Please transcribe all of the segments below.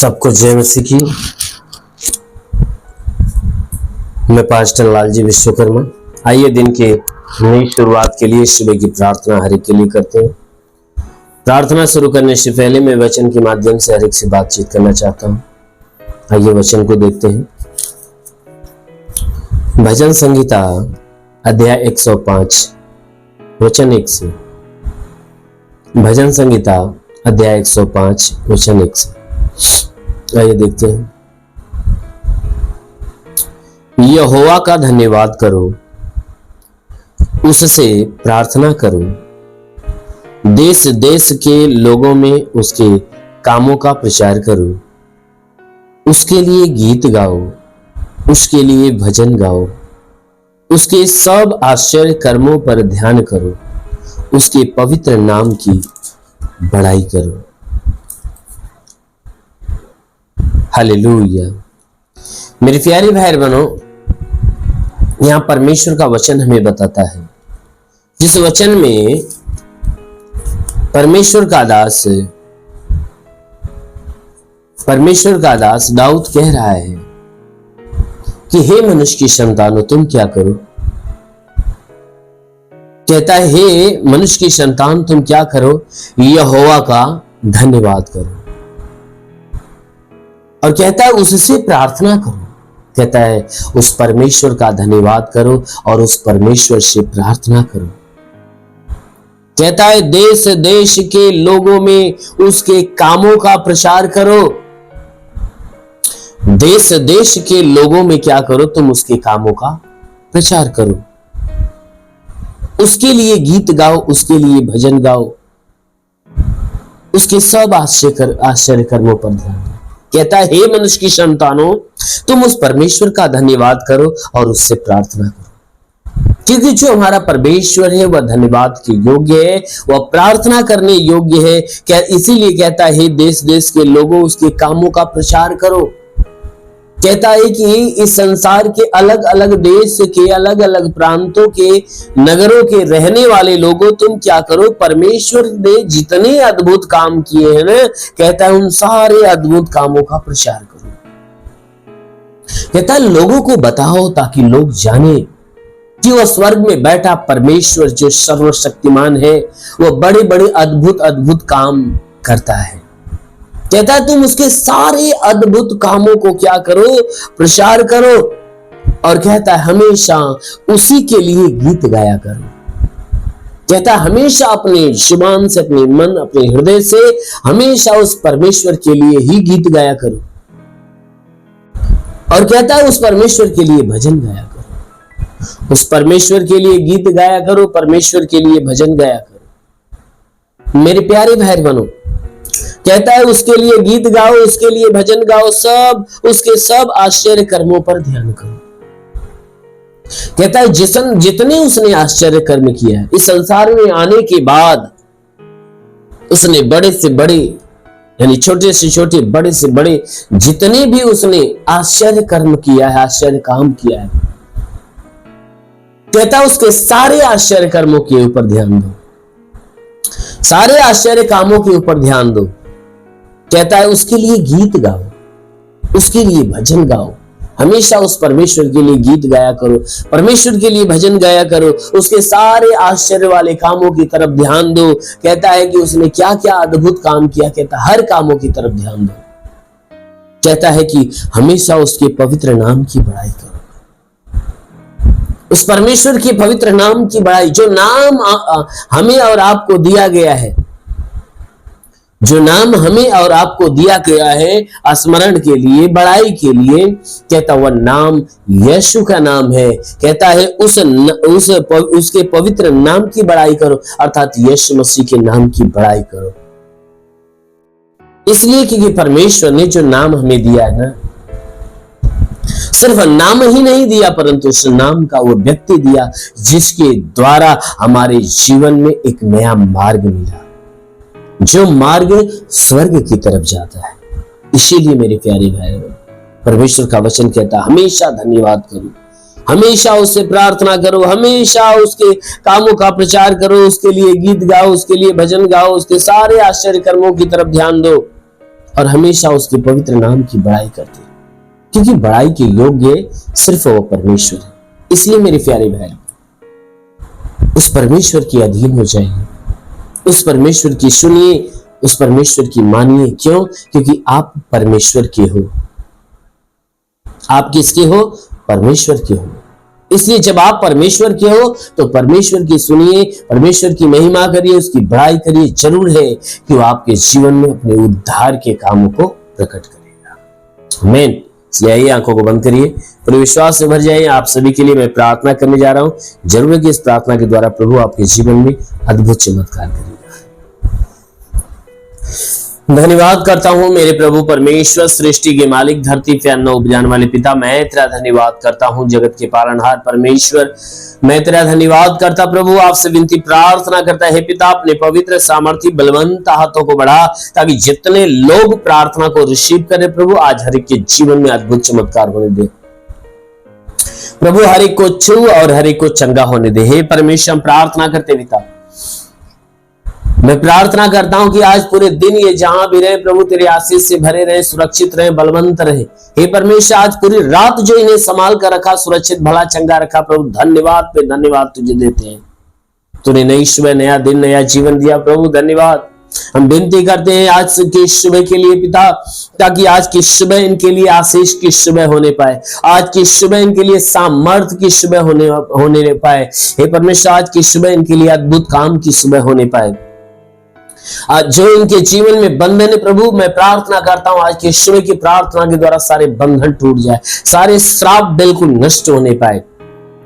सबको जय मसीह की। मैं पास्टर लालजी विश्वकर्मा। आइए दिन के नई शुरुआत के लिए सुबह की प्रार्थना हर एक के लिए करते हैं। प्रार्थना शुरू करने से पहले मैं वचन के माध्यम से हर एक से बातचीत करना चाहता हूँ। आइए वचन को देखते हैं। भजन संहिता अध्याय 105 वचन 1 से। भजन संहिता अध्याय 105 वचन 1 से। आइए देखते हैं। यहोवा का धन्यवाद करो, उससे प्रार्थना करो, देश देश के लोगों में उसके कामों का प्रचार करो, उसके लिए गीत गाओ, उसके लिए भजन गाओ, उसके सब आश्चर्य कर्मों पर ध्यान करो, उसके पवित्र नाम की बड़ाई करो। हालेलुया। मेरे प्यारे भाई बहनों, यहां परमेश्वर का वचन हमें बताता है, जिस वचन में परमेश्वर का दास दाऊद कह रहा है कि हे मनुष्य की संतानों तुम क्या करो। कहता है हे मनुष्य की संतान तुम क्या करो, यहोवा का धन्यवाद करो। और कहता है उससे प्रार्थना करो। कहता है उस परमेश्वर का धन्यवाद करो और उस परमेश्वर से प्रार्थना करो। कहता है देश देश के लोगों में उसके कामों का प्रचार करो। देश देश के लोगों में क्या करो, तुम उसके कामों का प्रचार करो, उसके लिए गीत गाओ, उसके लिए भजन गाओ, उसके सब आश्चर्य कर्मों पर ध्यान दो। कहता है हे मनुष्य की संतानों तुम उस परमेश्वर का धन्यवाद करो और उससे प्रार्थना करो, क्योंकि जो हमारा परमेश्वर है वह धन्यवाद के योग्य है, वह प्रार्थना करने योग्य है। क्या इसीलिए कहता है देश देश के लोगों उसके कामों का प्रचार करो। कहता है कि इस संसार के अलग अलग देश के अलग अलग प्रांतों के नगरों के रहने वाले लोगों तुम क्या करो, परमेश्वर ने जितने अद्भुत काम किए हैं ना, कहता है उन सारे अद्भुत कामों का प्रचार करो। कहता है लोगों को बताओ ताकि लोग जाने कि वह स्वर्ग में बैठा परमेश्वर जो सर्वशक्तिमान है वह बड़े बड़े अद्भुत अद्भुत काम करता है। कहता है तुम उसके सारे अद्भुत कामों को क्या करो, प्रचार करो। और कहता है हमेशा उसी के लिए गीत गाया करो। कहता है हमेशा अपने जुबान से, अपने मन, अपने हृदय से हमेशा उस परमेश्वर के लिए ही गीत गाया करो। और कहता है उस परमेश्वर के लिए भजन गाया करो, उस परमेश्वर के लिए गीत गाया करो, परमेश्वर के लिए भजन गाया करो। मेरे प्यारे भाई बहनों, कहता है उसके लिए गीत गाओ, उसके लिए भजन गाओ, सब उसके सब आश्चर्य कर्मों पर ध्यान करो। कहता है जितने उसने आश्चर्य कर्म किया है इस संसार में आने के बाद, उसने बड़े से बड़े यानी छोटे से छोटे, बड़े से बड़े जितने भी उसने आश्चर्य कर्म किया है, आश्चर्य काम किया है, कहता है उसके सारे आश्चर्य कर्मों के ऊपर ध्यान दो, सारे आश्चर्य कामों के ऊपर ध्यान दो। कहता है उसके लिए गीत गाओ, उसके लिए भजन गाओ, हमेशा उस परमेश्वर के लिए गीत गाया करो, परमेश्वर के लिए भजन गाया करो, उसके सारे आश्चर्य वाले कामों की तरफ ध्यान दो। कहता है कि उसने क्या क्या अद्भुत काम किया, कहता है हर कामों की तरफ ध्यान दो। कहता है कि हमेशा उसके पवित्र नाम की बड़ाई करो, उस परमेश्वर के पवित्र नाम की बड़ाई, जो नाम हमें और आपको दिया गया है, जो नाम हमें और आपको दिया गया है स्मरण के लिए, बड़ाई के लिए। कहता वह नाम यीशु का नाम है। कहता है उसके पवित्र नाम की बड़ाई करो, अर्थात यीशु मसीह के नाम की बड़ाई करो। इसलिए क्योंकि परमेश्वर ने जो नाम हमें दिया है ना, सिर्फ नाम ही नहीं दिया परंतु उस नाम का वो व्यक्ति दिया जिसके द्वारा हमारे जीवन में एक नया मार्ग मिला, जो मार्ग स्वर्ग की तरफ जाता है। इसीलिए मेरे प्यारे भाई, परमेश्वर का वचन कहता है हमेशा धन्यवाद करो, हमेशा उससे प्रार्थना करो, हमेशा उसके कामों का प्रचार करो, उसके लिए गीत गाओ, उसके लिए भजन गाओ, उसके सारे आश्चर्य कर्मों की तरफ ध्यान दो। और हमेशा उसके पवित्र नाम की बड़ाई करते, क्योंकि बड़ाई के योग्य सिर्फ वो परमेश्वर है। इसलिए मेरे प्यारे भाई, उस परमेश्वर के अधीन हो जाइए, उस परमेश्वर की सुनिए, उस परमेश्वर की मानिए। क्यों? क्योंकि आप परमेश्वर के हो। आप किसके हो? परमेश्वर के हो। इसलिए जब आप परमेश्वर के हो तो परमेश्वर की सुनिए, परमेश्वर की महिमा करिए, उसकी बड़ाई करिए। जरूर है कि वो आपके जीवन में अपने उद्धार के कामों को प्रकट करेगा। आमीन। इसलिए आइए, आंखों को बंद करिए, पूरे विश्वास से भर जाइए। आप सभी के लिए मैं प्रार्थना करने जा रहा हूं। जरूर है कि इस प्रार्थना के द्वारा प्रभु आपके जीवन में अद्भुत चमत्कार करेगा। धन्यवाद करता हूं मेरे प्रभु परमेश्वर, सृष्टि के मालिक, धरती पे अन्न उपजाने वाले पिता। मैं तेरा धन्यवाद करता हूं जगत के पालनहार परमेश्वर। मैं तेरा धन्यवाद करता प्रभु, आपसे विनती प्रार्थना करता है पिता, अपने पवित्र सामर्थ्य बलवंत हाथों को बढ़ा, ताकि जितने लोग प्रार्थना को रिसीव करें प्रभु, आज हर एक के जीवन में अद्भुत चमत्कार होने दे प्रभु। हर एक को छू और हर एक को चंगा होने दे। हे परमेश्वर, हम प्रार्थना करते पिता, मैं प्रार्थना करता हूं कि आज पूरे दिन ये जहां भी रहे प्रभु, तेरे आशीष से भरे रहे, सुरक्षित रहे, बलवंत रहे। हे परमेश्वर, आज पूरी रात जो इन्हें संभाल कर रखा, सुरक्षित भला चंगा रखा प्रभु, धन्यवाद पे धन्यवाद तुझे देते हैं। तूने नई सुबह, नया दिन, नया जीवन दिया प्रभु, धन्यवाद। हम विनती करते हैं आज की सुबह के लिए पिता, ताकि आज की सुबह इनके लिए आशीष की सुबह होने पाए, आज की सुबह इनके लिए सामर्थ की सुबह होने पाए। हे परमेश्वर, आज की सुबह इनके लिए अद्भुत काम की सुबह होने पाए। आज जो इनके जीवन में बंधन है प्रभु, मैं प्रार्थना करता हूं आज की सुबह की प्रार्थना के द्वारा सारे बंधन टूट जाए, सारे श्राप बिल्कुल नष्ट होने पाए।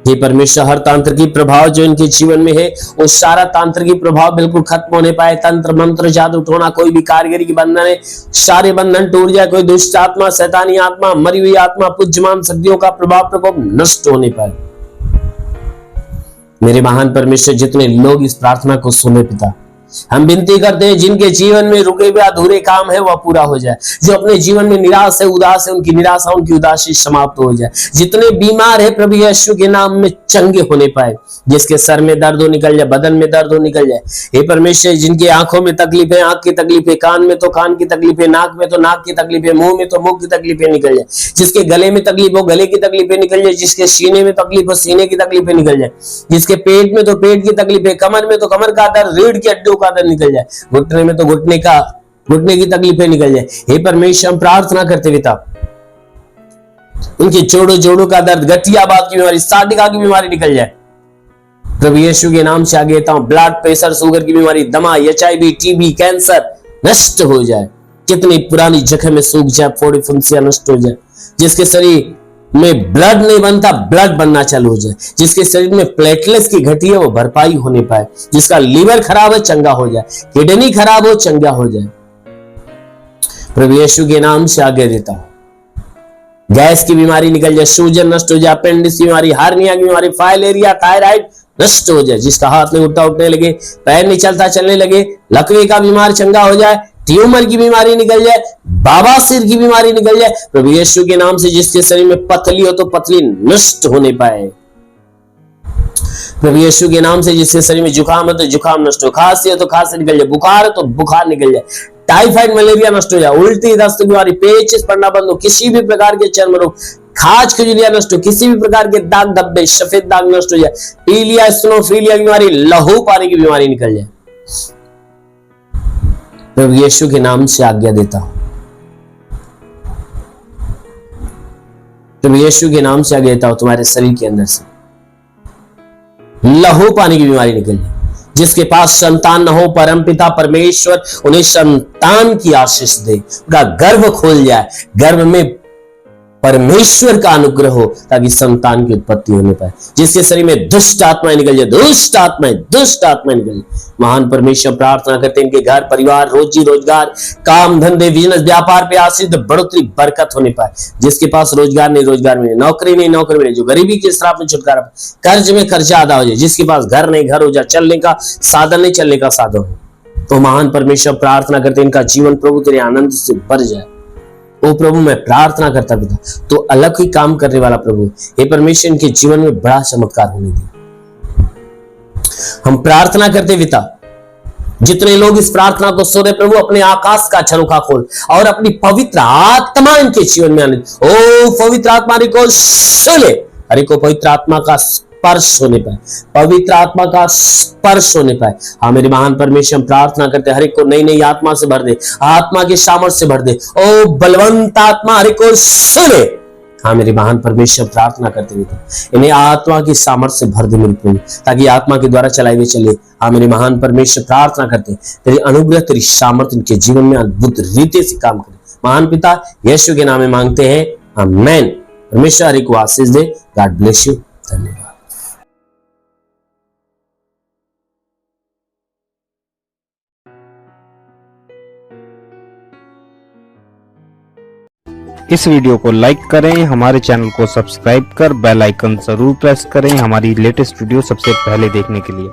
ये परमेश्वर, हर तांत्र की प्रभाव जो इनके जीवन में है, वो सारा तांत्र की प्रभाव बिल्कुल खत्म होने पाए। तंत्र मंत्र जादू टोना, कोई भी कारीगरी की बंधन है, सारे बंधन टूट जाए। कोई दुष्ट आत्मा, शैतानी आत्मा, मरी हुई आत्मा, पुज्यमान शक्तियों का प्रभाव प्रकोप नष्ट होने पाए। मेरे महान परमेश्वर, जितने लोग इस प्रार्थना को सुने पिता, हम विनती करते हैं जिनके जीवन में रुके हुए अधूरे काम है वह पूरा हो जाए, जो अपने जीवन में निराश है, उदास है, उनकी निराशा, उनकी उदासी समाप्त हो जाए। जितने बीमार है प्रभु यीशु के नाम में चंगे होने पाए, जिसके सर में दर्द हो निकल जाए, बदन में दर्द हो निकल जाए। हे परमेश्वर, जिनकी आंखों में तकलीफ है, आंख की तकलीफ है, कान में तो कान की तकलीफ है, नाक में तो नाक की तकलीफ है, मुंह में तो मुंह की तकलीफें निकल जाए। जिसके गले में तकलीफ हो, गले की तकलीफें निकल जाए। जिसके सीने में तकलीफ हो, सीने की तकलीफें निकल जाए। जिसके पेट में तो पेट की तकलीफ है, कमर में तो कमर का दर्द, रीढ़ की हड्डियों का दर्द निकल जाए, घुटने में तो घुटने की तकलीफें निकल जाए। हे परमेश्वर, हम प्रार्थना करते पिता, उनके जोड़ों का दर्द, गठियाबाद की बीमारी, साधिका की बीमारी निकल जाए प्रभु यीशु के नाम से आगे देता हूं। ब्लड प्रेशर, शुगर की बीमारी, दमा, HIV, TB, कैंसर नष्ट हो जाए। कितनी पुरानी जख्म में सूख जाए, फोड़ी फुंसियां नष्ट हो जाए। जिसके शरीर में ब्लड नहीं बनता, ब्लड बनना चालू हो जाए। जिसके शरीर में प्लेटलेट्स की घटी है, वो भरपाई होने पाए। जिसका लीवर खराब है, चंगा हो जाए। किडनी खराब हो, चंगा हो जाए प्रभु यीशु के नाम से आगे देता हूं। गैस की बीमारी निकल जाए, सूजन नष्ट हो जाए, अपेंडिक्स की बीमारी, हार्निया की बीमारी, फाइलेरिया, थायराइड नष्ट हो जाए। जिसका हाथ नहीं उठता, उठने लगे, पैर नहीं चलता, चलने लगे, लकवे का बीमार चंगा हो जाए, ट्यूमर की बीमारी निकल जाए, बवासीर की बीमारी निकल जाए प्रभु यीशु के नाम से। जिसके शरीर में पथरी हो तो पथरी नष्ट होने पाए प्रभु यीशु के नाम से। जिसके शरीर में जुकाम है तो जुकाम नष्ट हो, खांसी है तो खांसी निकल जाए, बुखार है तो बुखार निकल जाए, टाइफाइड मलेरिया नष्ट हो जाए, उल्टी दस्त की बीमारी, पेचिश पड़ना बंद हो, किसी भी प्रकार के चर्म रोग, खाज खुजलियां नष्ट हो, किसी भी प्रकार के दाग धब्बे, सफेद दाग नष्ट हो जाए, पीलिया, स्टेनोफिलिया की बीमारी, लहू पानी की बीमारी निकल जाए प्रभु यीशु के नाम से आज्ञा देता हूं। प्रभु यीशु के नाम से आज्ञा देता हूं, तुम्हारे शरीर के अंदर से लहू पानी की बीमारी निकल जाए। जिसके पास संतान न हो, परमपिता परमेश्वर उन्हें संतान की आशीष दे, उनका गर्भ खोल जाए, गर्भ में परमेश्वर का अनुग्रह हो, ताकि संतान की उत्पत्ति होने पाए। जिसके शरीर में दुष्ट आत्माएं निकल जाए, दुष्ट आत्माएं निकल जाए। महान परमेश्वर, प्रार्थना करते हैं इनके घर परिवार, रोजी रोजगार, काम धंधे, बिजनेस, व्यापार पे आशीष, बढ़ोतरी, बरकत होने पाए। जिसके पास रोजगार नहीं, रोजगार मिले, नौकरी नहीं, नौकरी मिले, जो गरीबी के श्राप में छुटकारा, कर्ज में कर्जा अदा हो जाए। जिसके पास घर नहीं, घर हो जाए, चलने का साधन नहीं, चलने का साधन हो। तो महान परमेश्वर, प्रार्थना करते हैं इनका जीवन प्रभु तेरे आनंद से भर जाए। ओ प्रभु, मैं प्रार्थना करता पिता, तो अलग ही काम करने वाला प्रभु, हे परमेश्वर, इनके जीवन में बड़ा चमत्कार होने दिया। हम प्रार्थना करते पिता, जितने लोग इस प्रार्थना को सुन रहे, प्रभु अपने आकाश का झरोखा खोल और अपनी पवित्र आत्मा इनके जीवन में आने। ओ पवित्र आत्मा को सुने, हरे को पवित्र आत्मा का स्पर्श होने पाए, पवित्र आत्मा का स्पर्श होने पाए। हाँ मेरे महान परमेश्वर, हम प्रार्थना करते हर एक को नई नई आत्मा से भर दे, आत्मा के सामर्थ्य से भर दे। ओ बलवंत आत्मा हर एक को सुने। हाँ मेरे महान परमेश्वर, प्रार्थना करते हुए इन्हें आत्मा की सामर्थ्य से भर दे मेरे प्रभु, ताकि आत्मा के द्वारा चलाए हुए चले। हाँ मेरे महान परमेश्वर, प्रार्थना करते तेरी अनुग्रह, तेरी सामर्थ्य इनके जीवन में अद्भुत रीति से काम करे। महान पिता यीशु के नाम में मांगते हैं, आमीन। परमेश्वर हरि को आशीष दे। God bless you. धन्यवाद। इस वीडियो को लाइक करें, हमारे चैनल को सब्सक्राइब कर बेल आइकन जरूर प्रेस करें हमारी लेटेस्ट वीडियो सबसे पहले देखने के लिए।